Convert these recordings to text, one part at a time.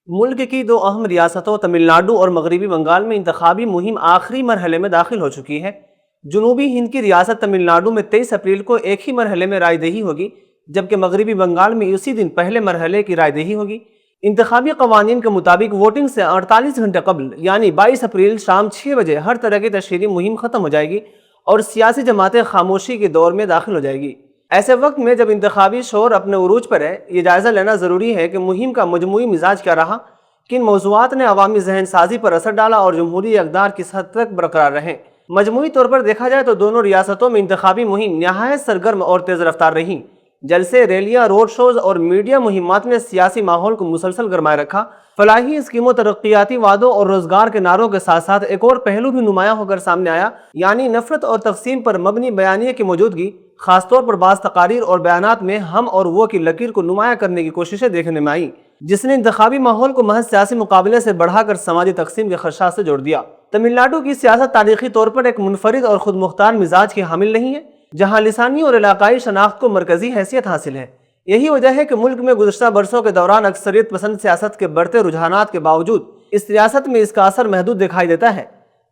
ملک کی دو اہم ریاستوں تمل ناڈو اور مغربی بنگال میں انتخابی مہم آخری مرحلے میں داخل ہو چکی ہے۔ جنوبی ہند کی ریاست تمل ناڈو میں 23 اپریل کو ایک ہی مرحلے میں رائے دہی ہوگی، جبکہ مغربی بنگال میں اسی دن پہلے مرحلے کی رائے دہی ہوگی۔ انتخابی قوانین کے مطابق ووٹنگ سے 48 گھنٹے قبل یعنی 22 اپریل شام 6 بجے ہر طرح کی تشہیری مہم ختم ہو جائے گی اور سیاسی جماعتیں خاموشی کے دور میں داخل ہو جائے گی۔ ایسے وقت میں جب انتخابی شور اپنے عروج پر ہے، یہ جائزہ لینا ضروری ہے کہ مہم کا مجموعی مزاج کیا رہا، کن موضوعات نے عوامی ذہن سازی پر اثر ڈالا اور جمہوری اقدار کس حد تک برقرار رہے۔ مجموعی طور پر دیکھا جائے تو دونوں ریاستوں میں انتخابی مہم نہایت سرگرم اور تیز رفتار رہیں۔ جلسے، ریلیاں، روڈ شوز اور میڈیا مہمات نے سیاسی ماحول کو مسلسل گرمائے رکھا۔ فلاحی اسکیموں، ترقیاتی وعدوں اور روزگار کے نعروں کے ساتھ ساتھ ایک اور پہلو بھی نمایاں ہو کر سامنے آیا، یعنی نفرت اور تقسیم پر مبنی بیانیے کی موجودگی۔ خاص طور پر بعض تقاریر اور بیانات میں ہم اور وہ کی لکیر کو نمایاں کرنے کی کوششیں دیکھنے میں آئیں، جس نے انتخابی ماحول کو محض سیاسی مقابلے سے بڑھا کر سماجی تقسیم کے خدشات سے جوڑ دیا۔ تمل ناڈو کی سیاست تاریخی طور پر ایک منفرد اور خود مختار مزاج کی حامل نہیں ہے، جہاں لسانی اور علاقائی شناخت کو مرکزی حیثیت حاصل ہے۔ یہی وجہ ہے کہ ملک میں گزشتہ برسوں کے دوران اکثریت پسند سیاست کے بڑھتے رجحانات کے باوجود اس ریاست میں اس کا اثر محدود دکھائی دیتا ہے۔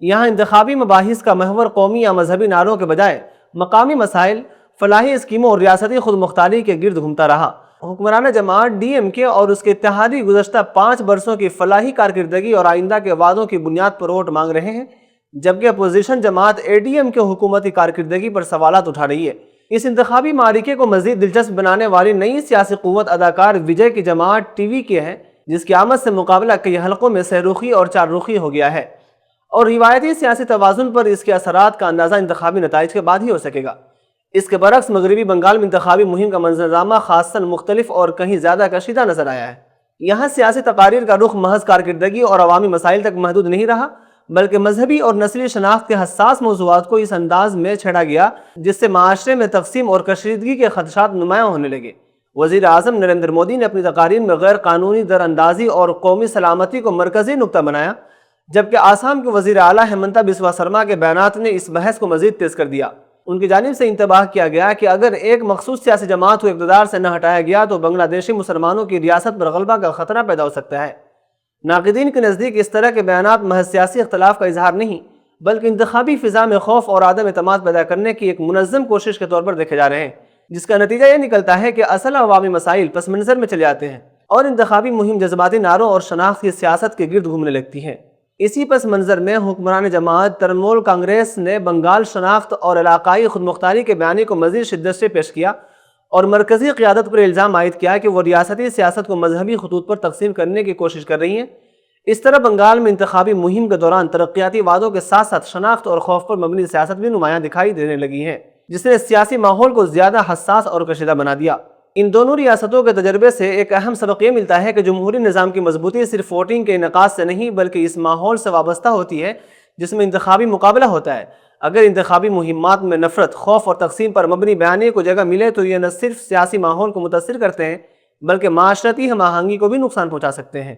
یہاں انتخابی مباحث کا محور قومی یا مذہبی نعروں کے بجائے مقامی مسائل، فلاحی اسکیموں اور ریاستی خود مختاری کے گرد گھومتا رہا۔ حکمران جماعت ڈی ایم کے اور اس کے اتحادی گزشتہ 5 برسوں کی فلاحی کارکردگی اور آئندہ کے وعدوں کی بنیاد پر ووٹ مانگ رہے ہیں، جبکہ اپوزیشن جماعت اے ڈی ایم کے حکومتی کارکردگی پر سوالات اٹھا رہی ہے۔ اس انتخابی معرکے کو مزید دلچسپ بنانے والی نئی سیاسی قوت اداکار وجے کی جماعت ٹی وی کے ہے، جس کی آمد سے مقابلہ کئی حلقوں میں سہ رخی اور چار رخی ہو گیا ہے، اور روایتی سیاسی توازن پر اس کے اثرات کا اندازہ انتخابی نتائج کے بعد ہی ہو سکے گا۔ اس کے برعکس مغربی بنگال میں انتخابی مہم کا منظرنامہ خاصاً مختلف اور کہیں زیادہ کشیدہ نظر آیا ہے۔ یہاں سیاسی تقاریر کا رخ محض کارکردگی اور عوامی مسائل تک محدود نہیں رہا، بلکہ مذہبی اور نسلی شناخت کے حساس موضوعات کو اس انداز میں چھیڑا گیا جس سے معاشرے میں تقسیم اور کشیدگی کے خدشات نمایاں ہونے لگے۔ وزیر اعظم نریندر مودی نے اپنی تقاریر میں غیر قانونی در اندازی اور قومی سلامتی کو مرکزی نقطہ بنایا، جبکہ آسام کے وزیر اعلیٰ ہیمنتا بسوا سرما کے بیانات نے اس بحث کو مزید تیز کر دیا۔ ان کی جانب سے انتباہ کیا گیا کہ اگر ایک مخصوص سیاسی جماعت کو اقتدار سے نہ ہٹایا گیا تو بنگلہ دیشی مسلمانوں کی ریاست پر غلبہ کا خطرہ پیدا ہو سکتا ہے۔ ناقدین کے نزدیک اس طرح کے بیانات محض سیاسی اختلاف کا اظہار نہیں، بلکہ انتخابی فضا میں خوف اور عدم اعتماد پیدا کرنے کی ایک منظم کوشش کے طور پر دیکھے جا رہے ہیں، جس کا نتیجہ یہ نکلتا ہے کہ اصل عوامی مسائل پس منظر میں چلے جاتے ہیں اور انتخابی مہم جذباتی نعروں اور شناخت کی سیاست کے گرد گھومنے لگتی ہے۔ اسی پس منظر میں حکمران جماعت ترنمول کانگریس نے بنگال شناخت اور علاقائی خود مختاری کے بیانیے کو مزید شدت سے پیش کیا اور مرکزی قیادت پر الزام عائد کیا کہ وہ ریاستی سیاست کو مذہبی خطوط پر تقسیم کرنے کی کوشش کر رہی ہیں۔ اس طرح بنگال میں انتخابی مہم کے دوران ترقیاتی وعدوں کے ساتھ ساتھ شناخت اور خوف پر مبنی سیاست بھی نمایاں دکھائی دینے لگی ہے، جس نے سیاسی ماحول کو زیادہ حساس اور کشیدہ بنا دیا۔ ان دونوں ریاستوں کے تجربے سے ایک اہم سبق یہ ملتا ہے کہ جمہوری نظام کی مضبوطی صرف ووٹنگ کے انعقاد سے نہیں بلکہ اس ماحول سے وابستہ ہوتی ہے جس میں انتخابی مقابلہ ہوتا ہے۔ اگر انتخابی مہمات میں نفرت، خوف اور تقسیم پر مبنی بیانیے کو جگہ ملے تو یہ نہ صرف سیاسی ماحول کو متاثر کرتے ہیں بلکہ معاشرتی ہم آہنگی کو بھی نقصان پہنچا سکتے ہیں۔